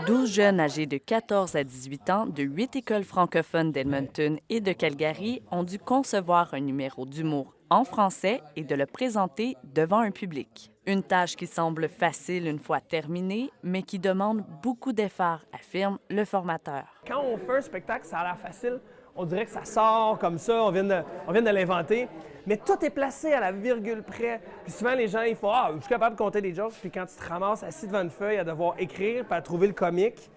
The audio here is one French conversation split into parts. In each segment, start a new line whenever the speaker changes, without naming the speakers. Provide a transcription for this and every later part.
12 jeunes âgés de 14 à 18 ans de 8 écoles francophones d'Edmonton et de Calgary ont dû concevoir un numéro d'humour en français et de le présenter devant un public. Une tâche qui semble facile une fois terminée, mais qui demande beaucoup d'efforts, affirme le formateur.
Quand on fait un spectacle, ça a l'air facile. On dirait que ça sort comme ça, on vient de l'inventer. Mais tout est placé à la virgule près. Puis souvent, les gens, ils font « Ah, je suis capable de compter des jokes. » Puis quand tu te ramasses assis devant une feuille à devoir écrire puis à trouver le comique,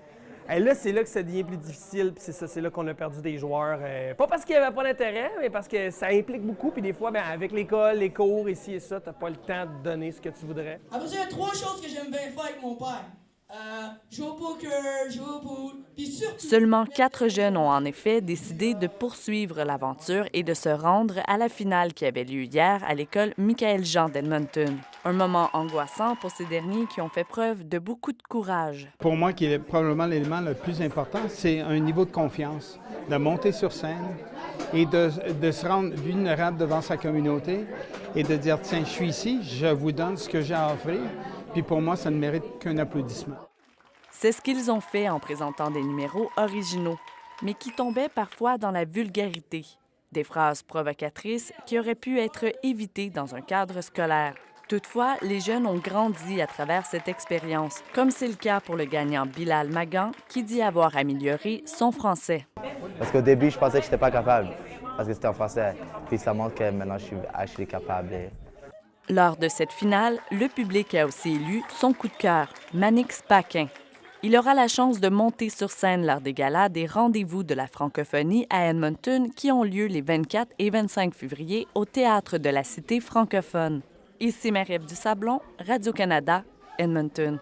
et là, c'est là que ça devient plus difficile. Puis c'est ça, c'est là qu'on a perdu des joueurs. Pas parce qu'il n'y avait pas d'intérêt, mais parce que ça implique beaucoup. Puis des fois, bien, avec l'école, les cours, ici et ça, tu n'as pas le temps de donner ce que tu voudrais.
Après ça, il y a 3 choses que j'aime bien faire avec mon père. Jouer au poker, jouer au pool, puis surtout...
Seulement 4 jeunes ont en effet décidé de poursuivre l'aventure et de se rendre à la finale qui avait lieu hier à l'école Michael-Jean d'Edmonton. Un moment angoissant pour ces derniers qui ont fait preuve de beaucoup de courage.
Pour moi, qui est probablement l'élément le plus important, c'est un niveau de confiance, de monter sur scène et de se rendre vulnérable devant sa communauté et de dire « Tiens, je suis ici, je vous donne ce que j'ai à offrir ». Puis pour moi, ça ne mérite qu'un applaudissement.
C'est ce qu'ils ont fait en présentant des numéros originaux, mais qui tombaient parfois dans la vulgarité. Des phrases provocatrices qui auraient pu être évitées dans un cadre scolaire. Toutefois, les jeunes ont grandi à travers cette expérience, comme c'est le cas pour le gagnant Bilal Magan, qui dit avoir amélioré son français.
Parce qu'au début, je pensais que je n'étais pas capable, parce que c'était en français. Puis ça montre que maintenant, je suis capable.
Lors de cette finale, le public a aussi élu son coup de cœur, Manix Paquin. Il aura la chance de monter sur scène lors des galas des rendez-vous de la francophonie à Edmonton qui ont lieu les 24 et 25 février au Théâtre de la Cité francophone. Ici Marie-Ève Dusablon, Radio-Canada, Edmonton.